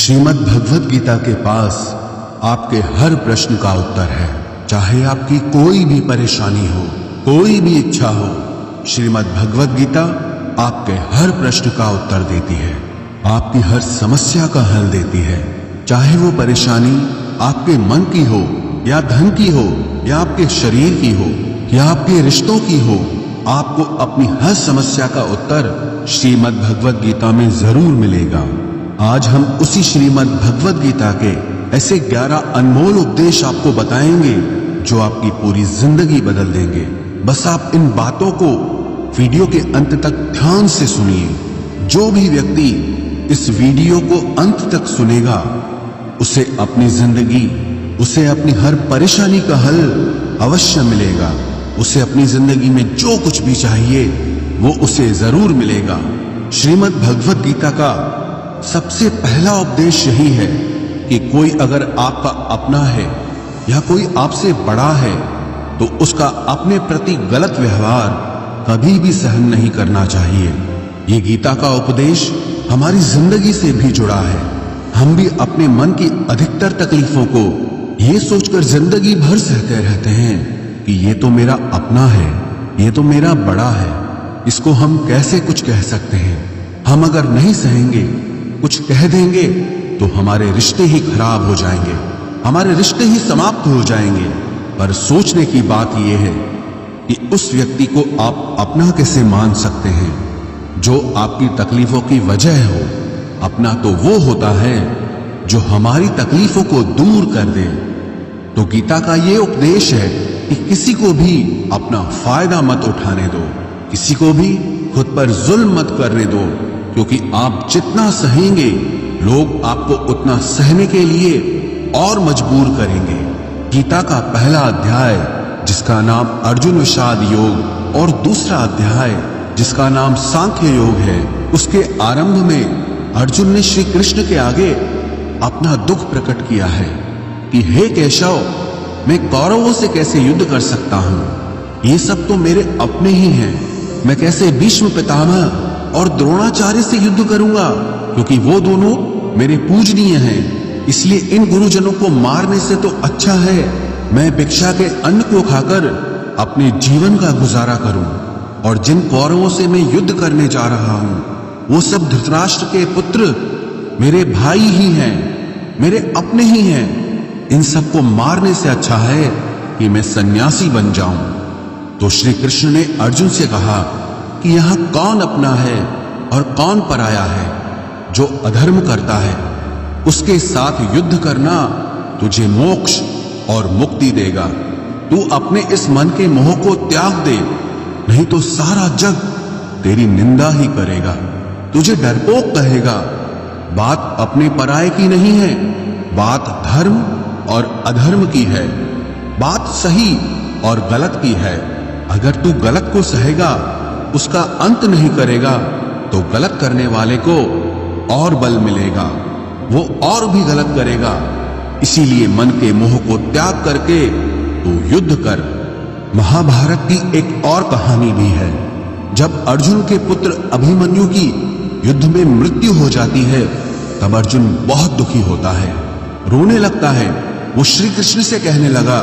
श्रीमद् भगवद गीता के पास आपके हर प्रश्न का उत्तर है। चाहे आपकी कोई भी परेशानी हो, कोई भी इच्छा हो, श्रीमद् भगवद गीता आपके हर प्रश्न का उत्तर देती है, आपकी हर समस्या का हल देती है। चाहे वो परेशानी आपके मन की हो या धन की हो या आपके शरीर की हो या आपके रिश्तों की हो, आपको अपनी हर समस्या का उत्तर श्रीमद् भगवद गीता में जरूर मिलेगा। आज हम उसी श्रीमद् भगवद गीता के ऐसे 11 अनमोल उपदेश आपको बताएंगे जो आपकी पूरी जिंदगी बदल देंगे। बस आप इन बातों को वीडियो के अंत तक ध्यान से सुनिए। जो भी व्यक्ति इस वीडियो को अंत तक सुनेगा, उसे अपनी जिंदगी, उसे अपनी हर परेशानी का हल अवश्य मिलेगा। उसे अपनी जिंदगी में जो कुछ भी चाहिए वो उसे जरूर मिलेगा। श्रीमद् भगवद गीता का सबसे पहला उपदेश यही है कि कोई अगर आपका अपना है या कोई आपसे बड़ा है तो उसका अपने प्रति गलत व्यवहार कभी भी सहन नहीं करना चाहिए। ये गीता का उपदेश हमारी जिंदगी से भी जुड़ा है। हम भी अपने मन की अधिकतर तकलीफों को ये सोचकर जिंदगी भर सहते रहते हैं कि ये तो मेरा अपना है, ये तो मेरा बड़ा है, इसको हम कैसे कुछ कह सकते हैं। हम अगर नहीं सहेंगे, कुछ कह देंगे तो हमारे रिश्ते ही खराब हो जाएंगे, हमारे रिश्ते ही समाप्त हो जाएंगे। पर सोचने की बात यह है कि उस व्यक्ति को आप अपना कैसे मान सकते हैं जो आपकी तकलीफों की वजह हो। अपना तो वो होता है जो हमारी तकलीफों को दूर कर दे। तो गीता का ये उपदेश है कि किसी को भी अपना फायदा मत उठाने दो, किसी को भी खुद पर जुल्म मत करने दो, क्योंकि आप जितना सहेंगे लोग आपको उतना सहने के लिए और मजबूर करेंगे। गीता का पहला अध्याय जिसका नाम अर्जुन विषाद योग और दूसरा अध्याय जिसका नाम सांख्य योग है, उसके आरंभ में अर्जुन ने श्री कृष्ण के आगे अपना दुख प्रकट किया है कि हे केशव, मैं कौरवों से कैसे युद्ध कर सकता हूं। ये सब तो मेरे अपने ही हैं। मैं कैसे भीष्म पितामह और द्रोणाचार्य से युद्ध करूंगा, क्योंकि वो दोनों मेरे पूजनीय हैं। इसलिए इन गुरुजनों को मारने से तो अच्छा है मैं भिक्षा के अन्न को खाकर अपने जीवन का गुजारा करूं। और जिन कौरवों से मैं युद्ध करने जा रहा हूं, वो सब धृतराष्ट्र के पुत्र मेरे भाई ही हैं, मेरे अपने ही हैं। इन सबको मारने से अच्छा है कि मैं सन्यासी बन जाऊं। तो श्री कृष्ण ने अर्जुन से कहा कि यहां कौन अपना है और कौन पराया है। जो अधर्म करता है उसके साथ युद्ध करना तुझे मोक्ष और मुक्ति देगा। तू अपने इस मन के मोह को त्याग दे, नहीं तो सारा जग तेरी निंदा ही करेगा, तुझे डरपोक कहेगा। बात अपने पराये की नहीं है, बात धर्म और अधर्म की है, बात सही और गलत की है। अगर तू गलत को सहेगा, उसका अंत नहीं करेगा, तो गलत करने वाले को और बल मिलेगा, वो और भी गलत करेगा। इसीलिए मन के मोह को त्याग करके तू युद्ध कर। महाभारत की एक और कहानी भी है। जब अर्जुन के पुत्र अभिमन्यु की युद्ध में मृत्यु हो जाती है, तब अर्जुन बहुत दुखी होता है, रोने लगता है। वो श्री कृष्ण से कहने लगा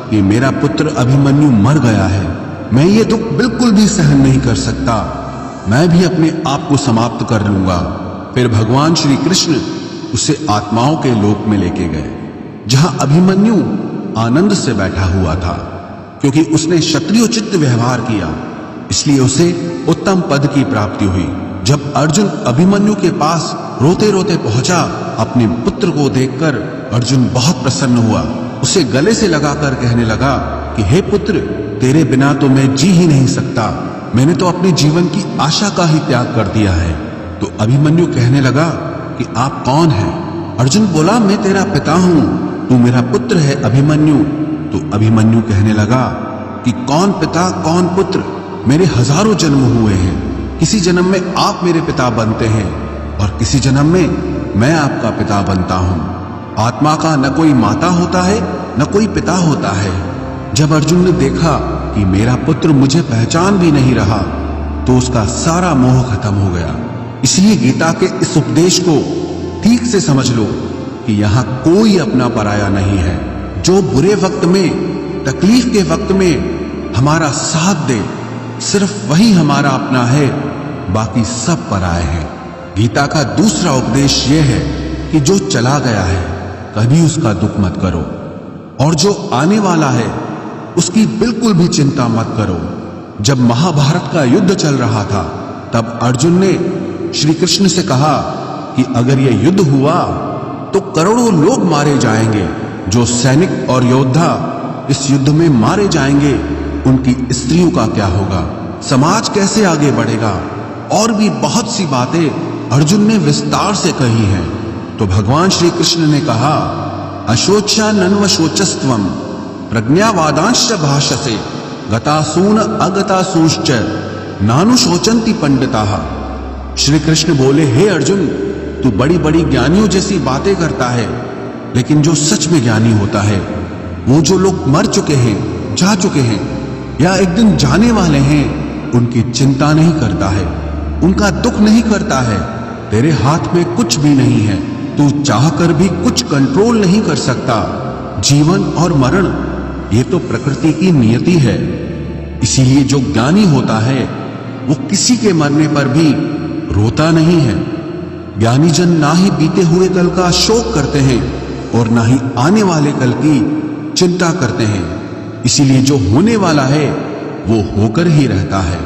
कि मेरा पुत्र अभिमन्यु मर गया है, मैं ये दुख बिल्कुल भी सहन नहीं कर सकता, मैं भी अपने आप को समाप्त कर लूंगा। फिर भगवान श्री कृष्ण उसे आत्माओं के लोक में लेके गए, जहां अभिमन्यु आनंद से बैठा हुआ था, क्योंकि उसने क्षत्रियोचित व्यवहार किया, इसलिए उसे उत्तम पद की प्राप्ति हुई। जब अर्जुन अभिमन्यु के पास रोते रोते पहुंचा, अपने पुत्र को देखकर अर्जुन बहुत प्रसन्न हुआ। उसे गले से लगाकर कहने लगा कि हे पुत्र, तेरे बिना तो मैं जी ही नहीं सकता, मैंने तो अपने जीवन की आशा का ही त्याग कर दिया है। तो अभिमन्यु कहने लगा कि आप कौन हैं? अर्जुन बोला, मैं तेरा पिता हूं, तू मेरा पुत्र है अभिमन्यु। तो अभिमन्यु कहने लगा कि कौन पिता कौन पुत्र, मेरे हजारों जन्म हुए हैं, किसी जन्म में आप मेरे पिता बनते हैं और किसी जन्म में मैं आपका पिता बनता हूं। आत्मा का न कोई माता होता है न कोई पिता होता है। जब अर्जुन ने देखा कि मेरा पुत्र मुझे पहचान भी नहीं रहा, तो उसका सारा मोह खत्म हो गया। इसलिए गीता के इस उपदेश को ठीक से समझ लो कि यहां कोई अपना पराया नहीं है। जो बुरे वक्त में, तकलीफ के वक्त में हमारा साथ दे, सिर्फ वही हमारा अपना है, बाकी सब पराए हैं। गीता का दूसरा उपदेश यह है कि जो चला गया है कभी उसका दुख मत करो, और जो आने वाला है उसकी बिल्कुल भी चिंता मत करो। जब महाभारत का युद्ध चल रहा था तब अर्जुन ने श्री कृष्ण से कहा कि अगर यह युद्ध हुआ तो करोड़ों लोग मारे जाएंगे। जो सैनिक और योद्धा इस युद्ध में मारे जाएंगे उनकी स्त्रियों का क्या होगा, समाज कैसे आगे बढ़ेगा, और भी बहुत सी बातें अर्जुन ने विस्तार से कही हैं। तो भगवान श्री कृष्ण ने कहा, अशोचा नन्व शोचस्त्वम प्रज्ञावादांश्च भाषसे गतासून अगतासूश्च नानुशोचन्ति पंडिताः। श्री कृष्ण बोले, हे अर्जुन, तू बड़ी बड़ी ज्ञानियों जैसी बातें करता है, लेकिन जो सच में ज्ञानी होता है, वो जो लोग मर चुके हैं, जा चुके हैं या एक दिन जाने वाले हैं, उनकी चिंता नहीं करता है, उनका दुख नहीं करता है। तेरे हाथ में कुछ भी नहीं है, तू चाहकर भी कुछ कंट्रोल नहीं कर सकता। जीवन और मरण ये तो प्रकृति की नियति है। इसीलिए जो ज्ञानी होता है वो किसी के मरने पर भी रोता नहीं है। ज्ञानी जन ना ही बीते हुए कल का शोक करते हैं और ना ही आने वाले कल की चिंता करते हैं। इसीलिए जो होने वाला है वो होकर ही रहता है,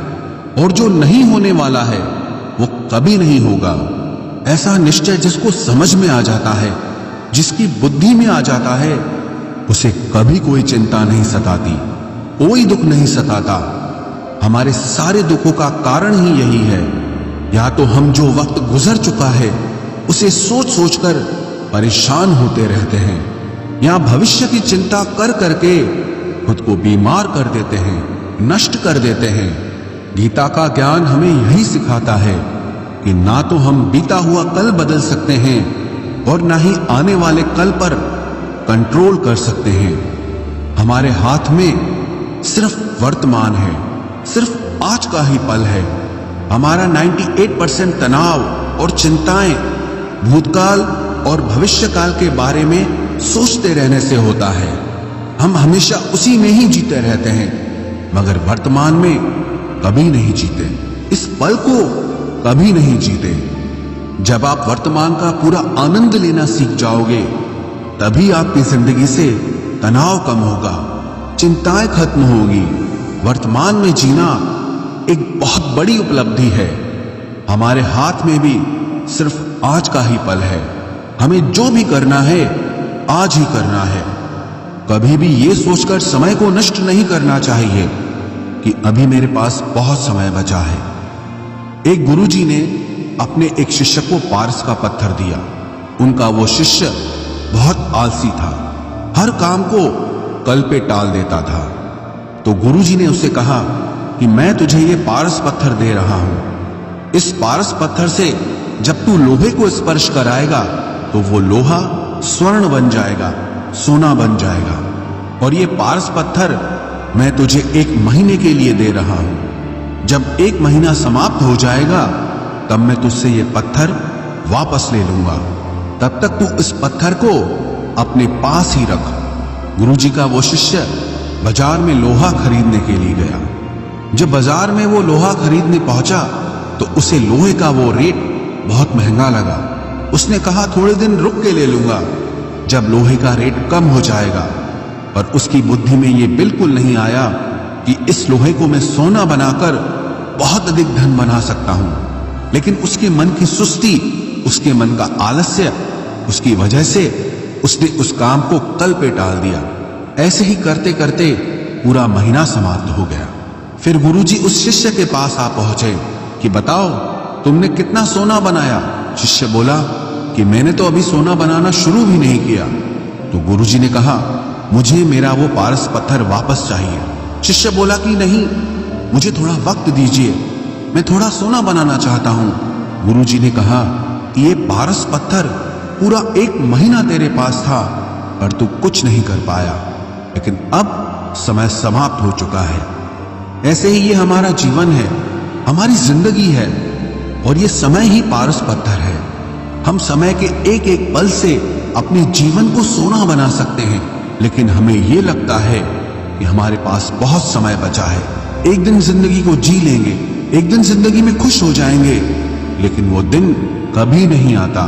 और जो नहीं होने वाला है वो कभी नहीं होगा। ऐसा निश्चय जिसको समझ में आ जाता है, जिसकी बुद्धि में आ जाता है, उसे कभी कोई चिंता नहीं सताती, कोई दुख नहीं सताता। हमारे सारे दुखों का कारण ही यही है। या तो हम जो वक्त गुजर चुका है उसे सोच सोचकर परेशान होते रहते हैं, या भविष्य की चिंता कर करके खुद को बीमार कर देते हैं, नष्ट कर देते हैं। गीता का ज्ञान हमें यही सिखाता है कि ना तो हम बीता हुआ कल बदल सकते हैं और ना ही आने वाले कल पर कंट्रोल कर सकते हैं। हमारे हाथ में सिर्फ वर्तमान है, सिर्फ आज का ही पल है। हमारा 98% तनाव और चिंताएं भूतकाल और भविष्यकाल के बारे में सोचते रहने से होता है। हम हमेशा उसी में ही जीते रहते हैं, मगर वर्तमान में कभी नहीं जीते, इस पल को कभी नहीं जीते। जब आप वर्तमान का पूरा आनंद लेना सीख जाओगे, तभी आपकी जिंदगी से तनाव कम होगा, चिंताएं खत्म होगी। वर्तमान में जीना एक बहुत बड़ी उपलब्धि है। हमारे हाथ में भी सिर्फ आज का ही पल है। हमें जो भी करना है आज ही करना है। कभी भी ये सोचकर समय को नष्ट नहीं करना चाहिए कि अभी मेरे पास बहुत समय बचा है। एक गुरुजी ने अपने एक शिष्य को पारस का पत्थर दिया। उनका वो शिष्य बहुत आलसी था, हर काम को कल पे टाल देता था। तो गुरुजी ने उससे कहा कि मैं तुझे ये पारस पत्थर दे रहा हूं। इस पारस पत्थर से जब तू लोहे को स्पर्श कराएगा तो वो लोहा स्वर्ण बन जाएगा, सोना बन जाएगा। और ये पारस पत्थर मैं तुझे 1 महीने के लिए दे रहा हूं। जब 1 महीना समाप्त हो जाएगा तब मैं तुझसे ये पत्थर वापस ले लूंगा। तब तक तू इस पत्थर को अपने पास ही रख। गुरुजी का वो शिष्य बाजार में लोहा खरीदने के लिए गया। जब बाजार में वो लोहा खरीदने पहुंचा तो उसे लोहे का वो रेट बहुत महंगा लगा। उसने कहा थोड़े दिन रुक के ले लूंगा, जब लोहे का रेट कम हो जाएगा। पर उसकी बुद्धि में ये बिल्कुल नहीं आया कि इस लोहे को मैं सोना बनाकर बहुत अधिक धन बना सकता हूं। लेकिन उसके मन की सुस्ती, उसके मन का आलस्य, उसकी वजह से उसने उस काम को कल पे टाल दिया। ऐसे ही करते करते पूरा महीना समाप्त हो गया। फिर गुरुजी उस शिष्य के पास आ पहुंचे कि बताओ तुमने कितना सोना बनाया। शिष्य बोला कि मैंने तो अभी सोना बनाना शुरू भी नहीं किया। तो गुरुजी ने कहा मुझे मेरा वो पारस पत्थर वापस चाहिए। शिष्य बोला कि नहीं, मुझे थोड़ा वक्त दीजिए, मैं थोड़ा सोना बनाना चाहता हूं। गुरुजी ने कहा कि ये पारस पत्थर पूरा 1 महीना तेरे पास था पर तू कुछ नहीं कर पाया, लेकिन अब समय समाप्त हो चुका है। ऐसे ही ये हमारा जीवन है, हमारी जिंदगी है, और ये समय ही पारस पत्थर है। हम समय के एक एक पल से अपने जीवन को सोना बना सकते हैं, लेकिन हमें यह लगता है कि हमारे पास बहुत समय बचा है, एक दिन जिंदगी को जी लेंगे, एक दिन जिंदगी में खुश हो जाएंगे, लेकिन वो दिन कभी नहीं आता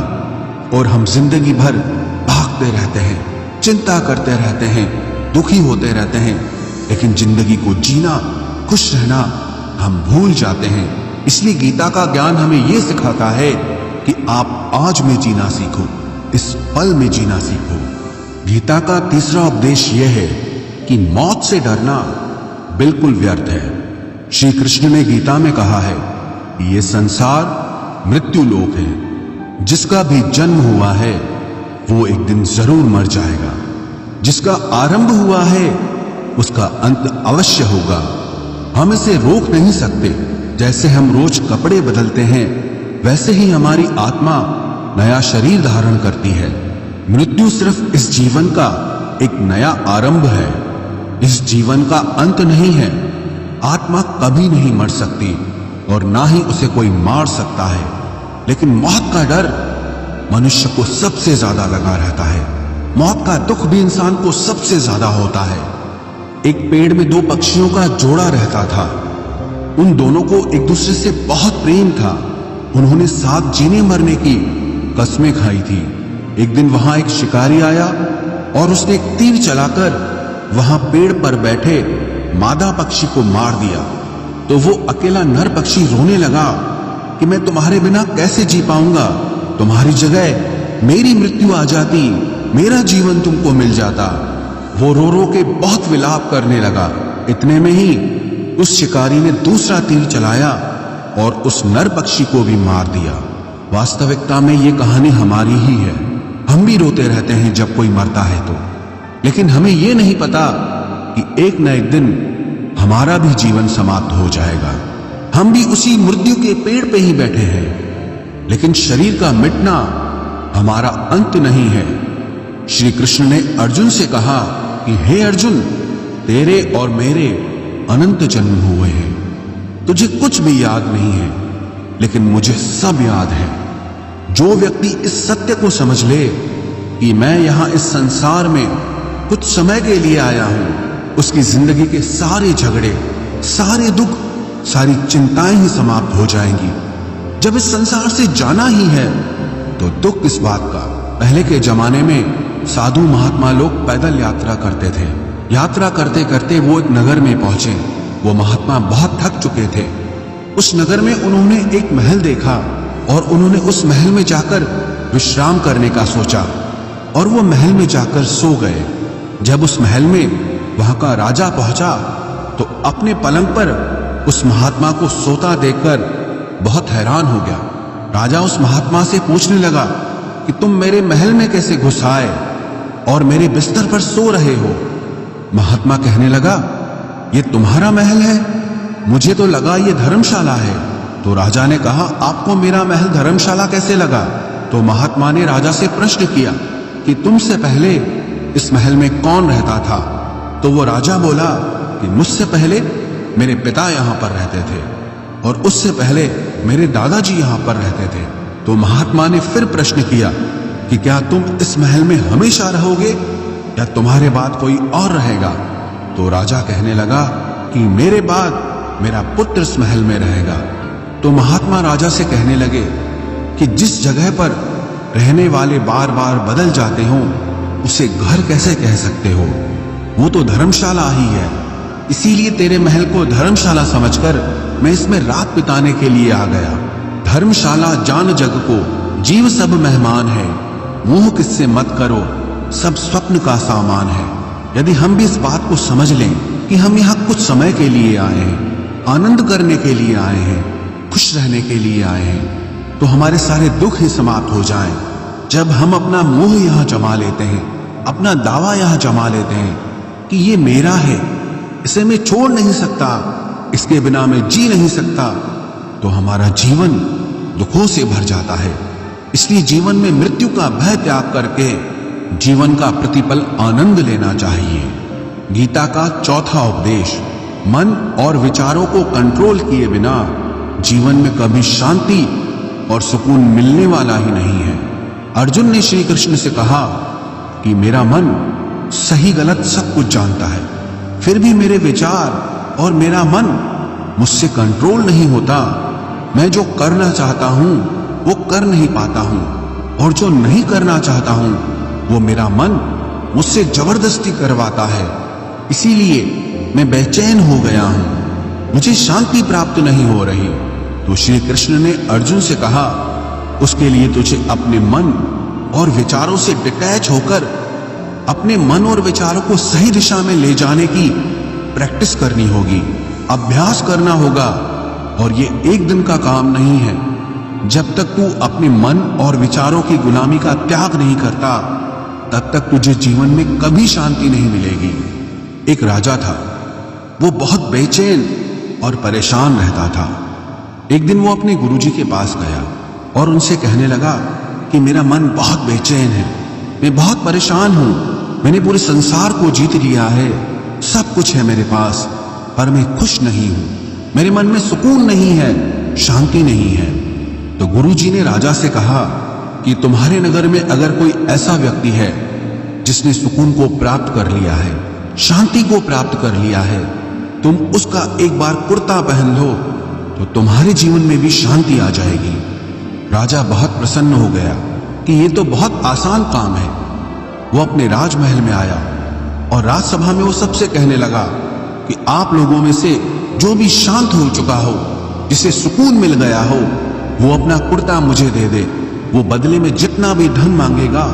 और हम जिंदगी भर भागते रहते हैं, चिंता करते रहते हैं, दुखी होते रहते हैं, लेकिन जिंदगी को जीना, खुश रहना हम भूल जाते हैं। इसलिए गीता का ज्ञान हमें यह सिखाता है कि आप आज में जीना सीखो, इस पल में जीना सीखो। गीता का तीसरा उपदेश यह है कि मौत से डरना बिल्कुल व्यर्थ है। श्री कृष्ण ने गीता में कहा है कि यह संसार मृत्यु लोक है, जिसका भी जन्म हुआ है वो एक दिन जरूर मर जाएगा, जिसका आरंभ हुआ है उसका अंत अवश्य होगा। हम इसे रोक नहीं सकते। जैसे हम रोज कपड़े बदलते हैं, वैसे ही हमारी आत्मा नया शरीर धारण करती है। मृत्यु सिर्फ इस जीवन का एक नया आरंभ है, इस जीवन का अंत नहीं है। आत्मा कभी नहीं मर सकती और ना ही उसे कोई मार सकता है, लेकिन मौत का डर मनुष्य को सबसे ज्यादा लगा रहता है। मौत का दुख भी इंसान को सबसे ज्यादा होता है। एक पेड़ में दो पक्षियों का जोड़ा रहता था। उन दोनों को एक दूसरे से बहुत प्रेम था। उन्होंने साथ जीने मरने की कस्में खाई थी। एक दिन वहां एक शिकारी आया और उसने एक तीर चलाकर वहां पेड़ पर बैठे मादा पक्षी को मार दिया। तो वो अकेला नर पक्षी रोने लगा कि मैं तुम्हारे बिना कैसे जी पाऊंगा, तुम्हारी जगह मेरी मृत्यु आ जाती, मेरा जीवन तुमको मिल जाता। वो रो रो के बहुत विलाप करने लगा। इतने में ही उस शिकारी ने दूसरा तीर चलाया और उस नर पक्षी को भी मार दिया। वास्तविकता में ये कहानी हमारी ही है। हम भी रोते रहते हैं जब कोई मरता है तो, लेकिन हमें ये नहीं पता कि एक न एक दिन हमारा भी जीवन समाप्त हो जाएगा। हम भी उसी मृत्यु के पेड़ पे ही बैठे हैं, लेकिन शरीर का मिटना हमारा अंत नहीं है। श्री कृष्ण ने अर्जुन से कहा कि हे अर्जुन, तेरे और मेरे अनंत जन्म हुए हैं, तुझे कुछ भी याद नहीं है, लेकिन मुझे सब याद है। जो व्यक्ति इस सत्य को समझ ले कि मैं यहां इस संसार में कुछ समय के लिए आया हूं, उसकी जिंदगी के सारे झगड़े, सारे दुख, सारी चिंताएं ही समाप्त हो जाएंगी। जब इस संसार से जाना ही है तो दुख किस बात का। पहले के जमाने में साधु महात्मा लोग पैदल यात्रा करते थे। यात्रा करते करते वो एक नगर में पहुंचे। वो महात्मा बहुत थक चुके थे। उस नगर में उन्होंने एक महल देखा और उन्होंने उस महल में जाकर विश्राम करने का सोचा और वो महल में जाकर सो गए। जब उस महल में वहां का राजा पहुंचा तो अपने पलंग पर उस महात्मा को सोता देखकर बहुत हैरान हो गया। राजा उस महात्मा से पूछने लगा कि तुम मेरे महल में कैसे घुस आए और मेरे बिस्तर पर सो रहे हो। महात्मा कहने लगा, ये तुम्हारा महल है, मुझे तो लगा ये धर्मशाला है। तो राजा ने कहा, आपको मेरा महल धर्मशाला कैसे लगा? तो महात्मा ने राजा से प्रश्न किया कि तुमसे पहले इस महल में कौन रहता था? तो वो राजा बोला कि मुझसे पहले मेरे पिता यहाँ पर रहते थे और उससे पहले मेरे दादाजी यहाँ पर रहते थे। तो महात्मा ने फिर प्रश्न किया कि क्या तुम इस महल में हमेशा रहोगे या तुम्हारे बाद कोई और रहेगा? तो राजा कहने लगा कि मेरे बाद मेरा पुत्र इस महल में रहेगा। तो महात्मा राजा से कहने लगे कि जिस जगह पर रहने वाले बार बार बदल जाते हो उसे घर कैसे कह सकते हो? वो तो धर्मशाला ही है। इसीलिए तेरे महल को धर्मशाला समझकर मैं इसमें रात बिताने के लिए आ गया। धर्मशाला जान जग को, जीव सब मेहमान है, मोह किससे मत करो, सब स्वप्न का सामान है। यदि हम भी इस बात को समझ लें कि हम यहाँ कुछ समय के लिए आए हैं, आनंद करने के लिए आए हैं, खुश रहने के लिए आए हैं, तो हमारे सारे दुख ही समाप्त हो जाएं। जब हम अपना मोह यहाँ जमा लेते हैं, अपना दावा यहाँ जमा लेते हैं कि ये मेरा है, इसे मैं छोड़ नहीं सकता, इसके बिना मैं जी नहीं सकता, तो हमारा जीवन दुखों से भर जाता है। इसलिए जीवन में मृत्यु का भय त्याग करके जीवन का प्रतिपल आनंद लेना चाहिए। गीता का चौथा उपदेश, मन और विचारों को कंट्रोल किए बिना जीवन में कभी शांति और सुकून मिलने वाला ही नहीं है। अर्जुन ने श्री कृष्ण से कहा कि मेरा मन सही गलत सब कुछ जानता है, फिर भी मेरे विचार और मेरा मन मुझसे कंट्रोल नहीं होता। मैं जो करना चाहता हूं वो कर नहीं पाता हूं, और जो नहीं करना चाहता हूं वो मेरा मन मुझसे जबरदस्ती करवाता है। इसीलिए मैं बेचैन हो गया हूं, मुझे शांति प्राप्त नहीं हो रही। तो श्री कृष्ण ने अर्जुन से कहा, उसके लिए तुझे अपने मन और विचारों से डिटैच होकर अपने मन और विचारों को सही दिशा में ले जाने की प्रैक्टिस करनी होगी, अभ्यास करना होगा। और ये एक दिन का काम नहीं है। जब तक तू अपने मन और विचारों की गुलामी का त्याग नहीं करता, तब तक तुझे जीवन में कभी शांति नहीं मिलेगी। एक राजा था, वो बहुत बेचैन और परेशान रहता था। एक दिन वो अपने गुरुजी के पास गया और उनसे कहने लगा कि मेरा मन बहुत बेचैन है, मैं बहुत परेशान हूं, मैंने पूरे संसार को जीत लिया है, सब कुछ है मेरे पास, पर मैं खुश नहीं हूं, मेरे मन में सुकून नहीं है, शांति नहीं है। तो गुरुजी ने राजा से कहा कि तुम्हारे नगर में अगर कोई ऐसा व्यक्ति है जिसने सुकून को प्राप्त कर लिया है, शांति को प्राप्त कर लिया है, तुम उसका एक बार कुर्ता पहन लो तो तुम्हारे जीवन में भी शांति आ जाएगी। राजा बहुत प्रसन्न हो गया कि ये तो बहुत आसान काम है। वो अपने राजमहल में आया और राजसभा में वो सबसे कहने लगा कि आप लोगों में से जो भी शांत हो चुका हो, जिसे सुकून मिल गया हो, वो अपना कुर्ता मुझे दे दे। वो बदले में जितना भी धन मांगेगा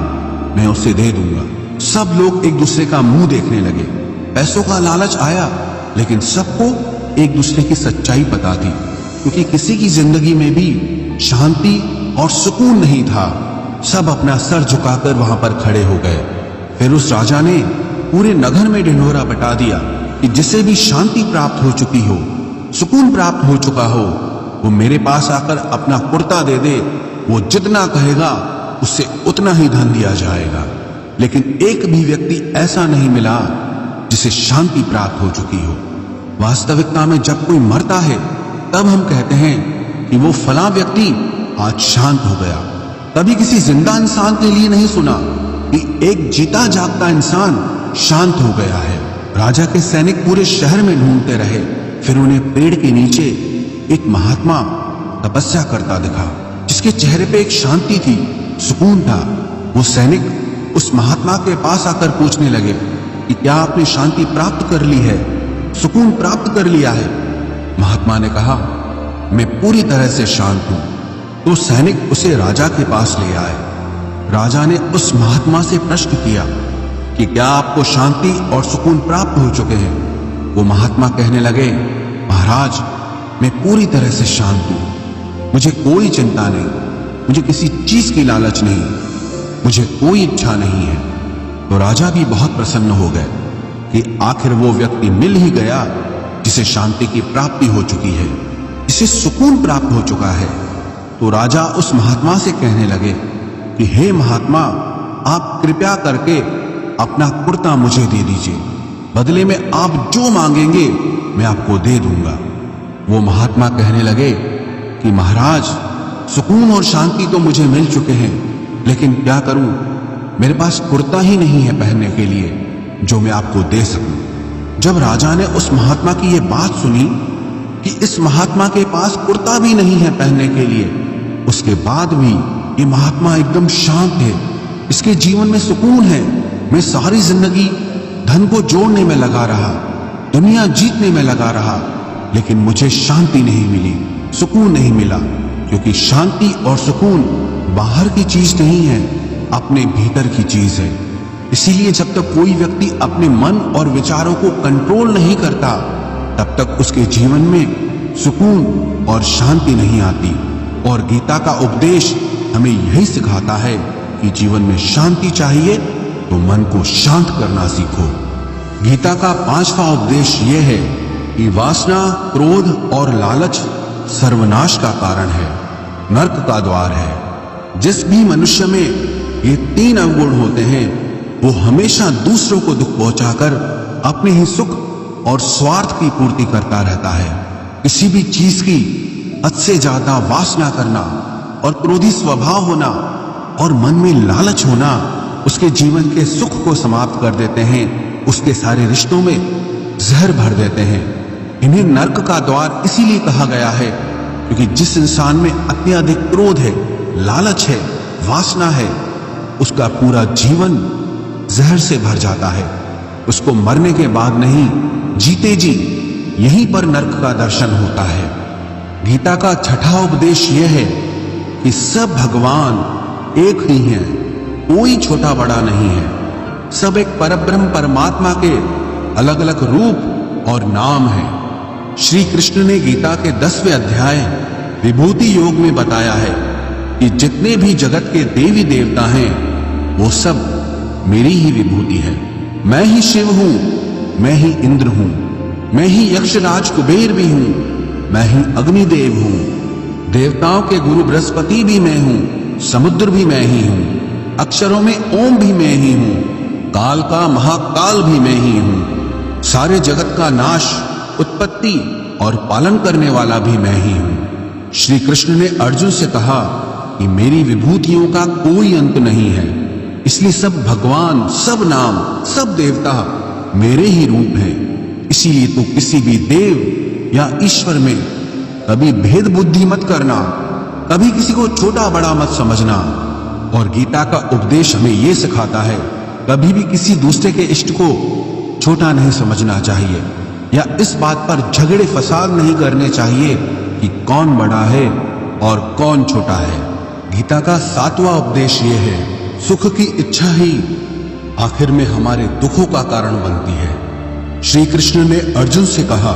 मैं उसे दे दूंगा। सब लोग एक दूसरे का मुंह देखने लगे। पैसों का लालच आया, लेकिन सबको एक दूसरे की सच्चाई पता थी, क्योंकि किसी की जिंदगी में भी शांति और सुकून नहीं था। सब अपना सर झुकाकर वहां पर खड़े हो गए। फिर उस राजा ने पूरे नगर में ढिंढोरा बटा दिया कि जिसे भी शांति प्राप्त हो चुकी हो, सुकून प्राप्त हो चुका हो, वो मेरे पास आकर अपना कुर्ता दे दे। वो जितना कहेगा उससे उतना ही धन दिया जाएगा। लेकिन एक भी व्यक्ति ऐसा नहीं मिला जिसे शांति प्राप्त हो चुकी हो। वास्तविकता में जब कोई मरता है तब हम कहते हैं कि वो फला व्यक्ति आज शांत हो गया। कभी किसी जिंदा इंसान के लिए नहीं सुना कि एक जीता जागता इंसान शांत हो गया है। राजा के सैनिक पूरे शहर में ढूंढते रहे, फिर उन्हें पेड़ के नीचे एक महात्मा तपस्या करता दिखा, जिसके चेहरे पे एक शांति थी, सुकून था। वो सैनिक उस महात्मा के पास आकर पूछने लगे कि क्या आपने शांति प्राप्त कर ली है, सुकून प्राप्त कर लिया है? महात्मा ने कहा, मैं पूरी तरह से शांत हूं। तो सैनिक उसे राजा के पास ले आए। राजा ने उस महात्मा से प्रश्न किया कि क्या आपको शांति और सुकून प्राप्त हो चुके हैं? वो महात्मा कहने लगे, महाराज, मैं पूरी तरह से शांत हूं, मुझे कोई चिंता नहीं, मुझे किसी चीज की लालच नहीं, मुझे कोई इच्छा नहीं है। तो राजा भी बहुत प्रसन्न हो गए कि आखिर वो व्यक्ति मिल ही गया जिसे शांति की प्राप्ति हो चुकी है, जिसे सुकून प्राप्त हो चुका है। तो राजा उस महात्मा से कहने लगे कि हे महात्मा, आप कृपया करके अपना कुर्ता मुझे दे दीजिए, बदले में आप जो मांगेंगे मैं आपको दे दूंगा। वो महात्मा कहने लगे कि महाराज, सुकून और शांति तो मुझे मिल चुके हैं, लेकिन क्या करूं, मेरे पास कुर्ता ही नहीं है पहनने के लिए जो मैं आपको दे सकूं। जब राजा ने उस महात्मा की ये बात सुनी कि इस महात्मा के पास कुर्ता भी नहीं है पहनने के लिए, उसके बाद भी ये महात्मा एकदम शांत है, इसके जीवन में सुकून है, मैं सारी जिंदगी धन को जोड़ने में लगा रहा, दुनिया जीतने में लगा रहा, लेकिन मुझे शांति नहीं मिली, सुकून नहीं मिला। क्योंकि शांति और सुकून बाहर की चीज नहीं है, अपने भीतर की चीज है। इसीलिए जब तक कोई व्यक्ति अपने मन और विचारों को कंट्रोल नहीं करता, तब तक उसके जीवन में सुकून और शांति नहीं आती। और गीता का उपदेश हमें यही सिखाता है कि जीवन में शांति चाहिए तो मन को शांत करना सीखो। गीता का 5वां उपदेश यह है कि वासना, क्रोध और लालच सर्वनाश का कारण है, नरक का द्वार है। जिस भी मनुष्य में ये 3 अवगुण होते हैं, वो हमेशा दूसरों को दुख पहुंचाकर अपने ही सुख और स्वार्थ की पूर्ति करता रहता है। किसी भी चीज की हद से ज्यादा वासना करना और क्रोधी स्वभाव होना और मन में लालच होना उसके जीवन के सुख को समाप्त कर देते हैं, उसके सारे रिश्तों में जहर भर देते हैं। इन्हें नर्क का द्वार इसीलिए कहा गया है क्योंकि जिस इंसान में अत्यधिक क्रोध है, लालच है, वासना है, उसका पूरा जीवन जहर से भर जाता है। उसको मरने के बाद नहीं, जीते जी यहीं पर नर्क का दर्शन होता है। गीता का छठा उपदेश यह है कि सब भगवान एक ही हैं, कोई छोटा बड़ा नहीं है। सब एक परब्रह्म परमात्मा के अलग अलग रूप और नाम हैं। श्री कृष्ण ने गीता के 10वें अध्याय विभूति योग में बताया है कि जितने भी जगत के देवी देवता हैं वो सब मेरी ही विभूति है। मैं ही शिव हूं, मैं ही इंद्र हूं, मैं ही यक्षराज कुबेर भी हूं, मैं ही अग्निदेव हूं, देवताओं के गुरु बृहस्पति भी मैं हूं, समुद्र भी मैं ही हूं, अक्षरों में ओम भी मैं ही हूं, काल का महाकाल भी मैं ही हूं, सारे जगत का नाश, उत्पत्ति और पालन करने वाला भी मैं ही हूं। श्री कृष्ण ने अर्जुन से कहा कि मेरी विभूतियों का कोई अंत नहीं है, इसलिए सब भगवान, सब नाम, सब देवता मेरे ही रूप हैं। इसीलिए तो किसी भी देव या ईश्वर में कभी भेद बुद्धि मत करना, कभी किसी को छोटा बड़ा मत समझना। और गीता का उपदेश हमें यह सिखाता है कभी भी किसी दूसरे के इष्ट को छोटा नहीं समझना चाहिए या इस बात पर झगड़े फसाद नहीं करने चाहिए कि कौन बड़ा है और कौन छोटा है। गीता का 7वां उपदेश यह है, सुख की इच्छा ही आखिर में हमारे दुखों का कारण बनती है। श्री कृष्ण ने अर्जुन से कहा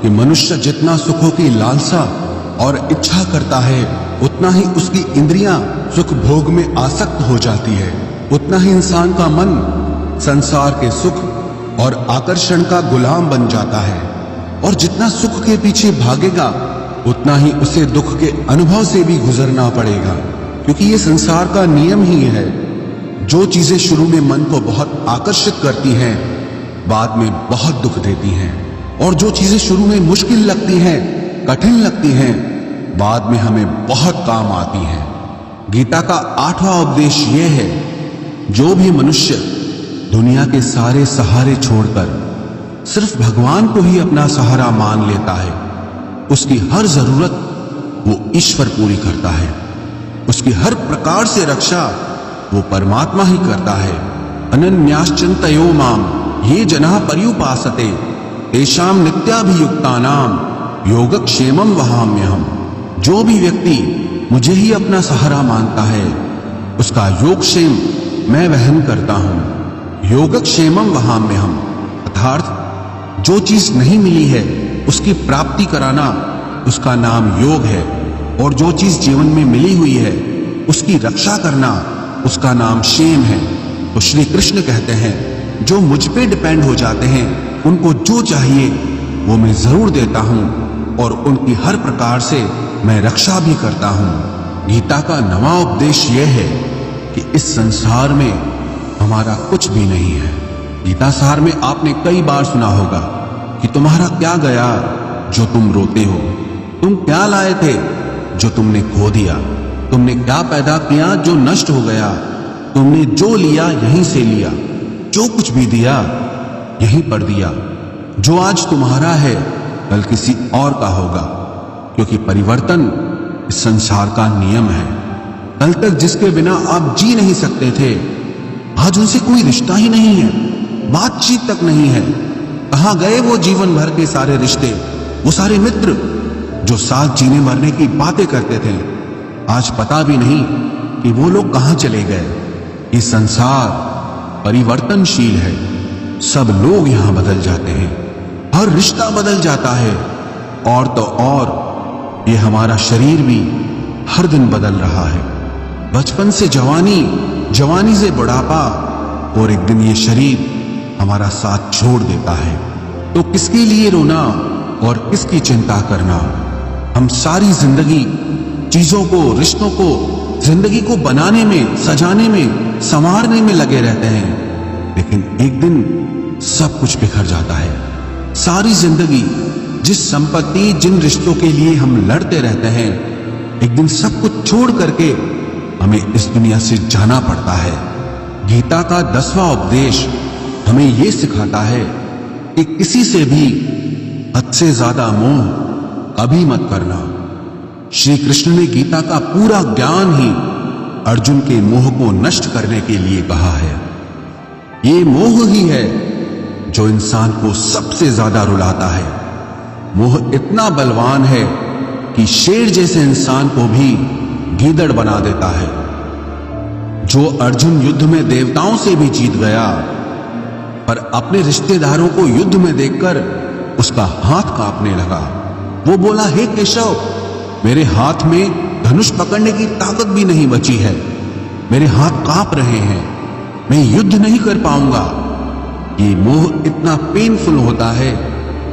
कि मनुष्य जितना सुखों की लालसा और इच्छा करता है उतना ही उसकी इंद्रियां सुख भोग में आसक्त हो जाती है, उतना ही इंसान का मन संसार के सुख और आकर्षण का गुलाम बन जाता है। और जितना सुख के पीछे भागेगा उतना ही उसे दुख के अनुभव से भी गुजरना पड़ेगा, क्योंकि ये संसार का नियम ही है। जो चीजें शुरू में मन को बहुत आकर्षित करती हैं बाद में बहुत दुख देती हैं, और जो चीजें शुरू में मुश्किल लगती हैं, कठिन लगती हैं, बाद में हमें बहुत काम आती हैं। गीता का 8वां उपदेश यह है, जो भी मनुष्य दुनिया के सारे सहारे छोड़कर सिर्फ भगवान को ही अपना सहारा मान लेता है, उसकी हर जरूरत वो ईश्वर पूरी करता है, उसकी हर प्रकार से रक्षा वो परमात्मा ही करता है। अनन्याश्चिन्तयो माम ये जनाः पर्युपासते तेषां नित्याभियुक्तानां योगक्षेमं वहाम्यहम्। जो भी व्यक्ति मुझे ही अपना सहारा मानता है उसका योगक्षेम मैं वहन करता हूं। योगक्षेमं वहाम्यहम् अर्थात जो चीज नहीं मिली है उसकी प्राप्ति कराना उसका नाम योग है, और जो चीज जीवन में मिली हुई है उसकी रक्षा करना उसका नाम क्षेम है। तो श्री कृष्ण कहते हैं जो मुझ पे डिपेंड हो जाते हैं उनको जो चाहिए वो मैं जरूर देता हूं और उनकी हर प्रकार से मैं रक्षा भी करता हूं। गीता का 9वां उपदेश यह है कि इस संसार में हमारा कुछ भी नहीं है। गीता सार में आपने कई बार सुना होगा कि तुम्हारा क्या गया जो तुम रोते हो, तुम क्या लाए थे जो तुमने खो दिया, तुमने क्या पैदा किया जो नष्ट हो गया, तुमने जो लिया यहीं से लिया, जो कुछ भी दिया यहीं पर दिया। जो आज तुम्हारा है कल किसी और का होगा, क्योंकि परिवर्तन इस संसार का नियम है। कल तक जिसके बिना आप जी नहीं सकते थे आज उनसे कोई रिश्ता ही नहीं है, बातचीत तक नहीं है। कहां गए वो जीवन भर के सारे रिश्ते, वो सारे मित्र जो साथ जीने मरने की बातें करते थे, आज पता भी नहीं कि वो लोग कहां चले गए। ये संसार परिवर्तनशील है, सब लोग यहां बदल जाते हैं, हर रिश्ता बदल जाता है, और तो और ये हमारा शरीर भी हर दिन बदल रहा है। बचपन से जवानी, जवानी से बुढ़ापा, और एक दिन ये शरीर हमारा साथ छोड़ देता है। तो किसके लिए रोना और किसकी चिंता करना। हम सारी जिंदगी चीजों को, रिश्तों को, जिंदगी को बनाने में, सजाने में, संवारने में लगे रहते हैं, लेकिन एक दिन सब कुछ बिखर जाता है। सारी जिंदगी जिस संपत्ति, जिन रिश्तों के लिए हम लड़ते रहते हैं, एक दिन सब कुछ छोड़ करके हमें इस दुनिया से जाना पड़ता है। गीता का 10वां उपदेश हमें यह सिखाता है कि किसी से भी हद से ज्यादा मोह कभी मत करना। श्री कृष्ण ने गीता का पूरा ज्ञान ही अर्जुन के मोह को नष्ट करने के लिए कहा है। ये मोह ही है जो इंसान को सबसे ज्यादा रुलाता है। मोह इतना बलवान है कि शेर जैसे इंसान को भी गीदड़ बना देता है। जो अर्जुन युद्ध में देवताओं से भी जीत गया, पर अपने रिश्तेदारों को युद्ध में देखकर उसका हाथ कांपने लगा। वो बोला, हे केशव, मेरे हाथ में धनुष पकड़ने की ताकत भी नहीं बची है, मेरे हाथ कांप रहे हैं, मैं युद्ध नहीं कर पाऊंगा। ये मोह इतना पेनफुल होता है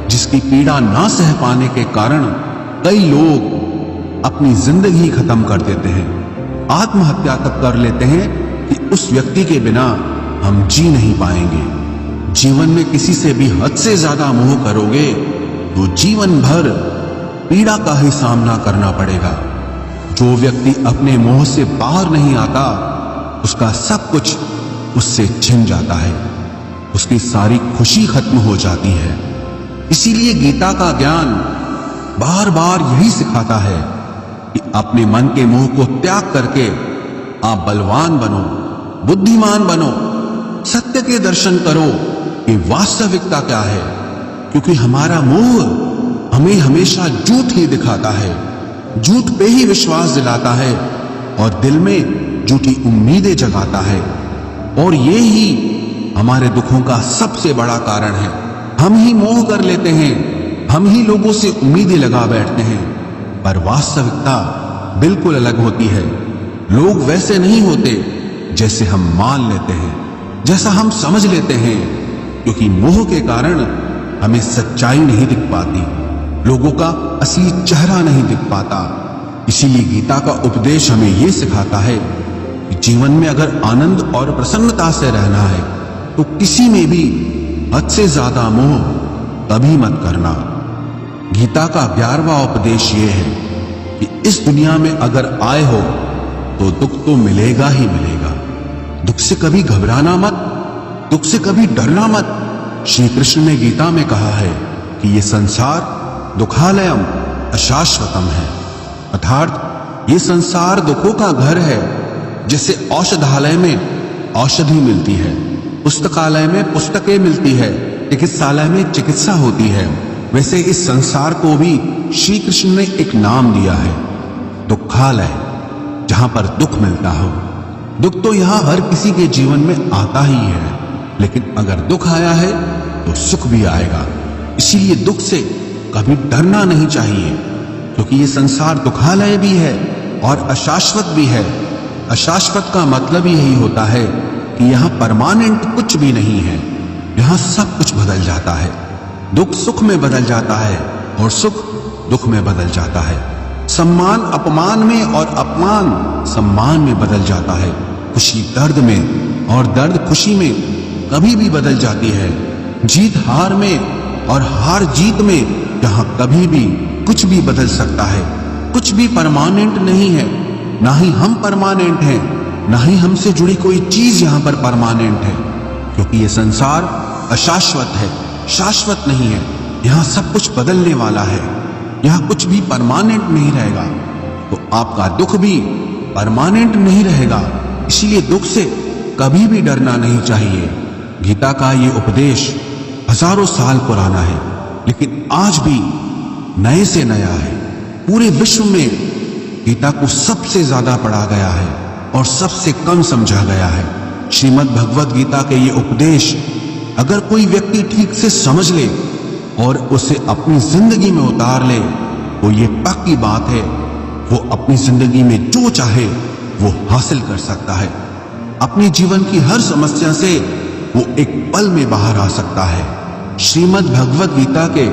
जिसकी पीड़ा ना सह पाने के कारण कई लोग अपनी जिंदगी खत्म कर देते हैं, आत्महत्या तक कर लेते हैं कि उस व्यक्ति के बिना हम जी नहीं पाएंगे। जीवन में किसी से भी हद से ज्यादा मोह करोगे तो जीवन भर पीड़ा का ही सामना करना पड़ेगा। जो व्यक्ति अपने मोह से बाहर नहीं आता, उसका सब कुछ उससे छिन जाता है, उसकी सारी खुशी खत्म हो जाती है। इसीलिए गीता का ज्ञान बार बार यही सिखाता है कि अपने मन के मोह को त्याग करके आप बलवान बनो, बुद्धिमान बनो, सत्य के दर्शन करो कि वास्तविकता क्या है। क्योंकि हमारा मोह हमें हमेशा झूठ ही दिखाता है, झूठ पे ही विश्वास दिलाता है और दिल में झूठी उम्मीदें जगाता है। और ये ही हमारे दुखों का सबसे बड़ा कारण है। हम ही मोह कर लेते हैं, हम ही लोगों से उम्मीदें लगा बैठते हैं, पर वास्तविकता बिल्कुल अलग होती है। लोग वैसे नहीं होते जैसे हम मान लेते हैं, जैसा हम समझ लेते हैं। क्योंकि मोह के कारण हमें सच्चाई नहीं दिख पाती, लोगों का असली चेहरा नहीं दिख पाता। इसीलिए गीता का उपदेश हमें यह सिखाता है कि जीवन में अगर आनंद और प्रसन्नता से रहना है तो किसी में भी हद से ज्यादा मोह कभी मत करना। गीता का 11वां उपदेश ये है कि इस दुनिया में अगर आए हो तो दुख तो मिलेगा ही मिलेगा। दुख से कभी घबराना मत, दुख से कभी डरना मत। श्री कृष्ण ने गीता में कहा है कि ये संसार दुखालयम अशाश्वतम है, अर्थात ये संसार दुखों का घर है। जैसे औषधालय में औषधि मिलती है, पुस्तकालय में पुस्तकें मिलती है, चिकित्सालय में चिकित्सा होती है, वैसे इस संसार को भी श्री कृष्ण ने एक नाम दिया है, दुखालय, जहां पर दुख मिलता हो। दुख तो यहां हर किसी के जीवन में आता ही है, लेकिन अगर दुख आया है तो सुख भी आएगा। इसीलिए दुख से कभी डरना नहीं चाहिए, क्योंकि ये संसार दुखालय भी है और अशाश्वत भी है। अशाश्वत का मतलब यही होता है कि यहाँ परमानेंट कुछ भी नहीं है, यहाँ सब कुछ बदल जाता है। दुख सुख में बदल जाता है और सुख दुख में बदल जाता है। सम्मान अपमान में और अपमान सम्मान में बदल जाता है। खुशी दर्द में और दर्द खुशी में कभी भी बदल जाती है। जीत हार में और हार जीत में यहाँ कभी भी कुछ भी बदल सकता है। कुछ भी परमानेंट नहीं है, ना ही हम परमानेंट हैं, ना ही हमसे जुड़ी कोई चीज यहाँ पर परमानेंट है। क्योंकि ये संसार अशाश्वत है, शाश्वत नहीं है। यहाँ सब कुछ बदलने वाला है, यहाँ कुछ भी परमानेंट नहीं रहेगा। तो आपका दुख भी परमानेंट नहीं रहेगा, इसलिए दुख से कभी भी डरना नहीं चाहिए। गीता का ये उपदेश हजारों साल पुराना है, लेकिन आज भी नए से नया है। पूरे विश्व में गीता को सबसे ज्यादा पढ़ा गया है और सबसे कम समझा गया है। श्रीमद् भगवद गीता के ये उपदेश अगर कोई व्यक्ति ठीक से समझ ले और उसे अपनी जिंदगी में उतार ले तो ये पक्की बात है, वो अपनी जिंदगी में जो चाहे वो हासिल कर सकता है। अपने जीवन की हर समस्या से वो एक पल में बाहर आ सकता है। श्रीमद् भगवद गीता के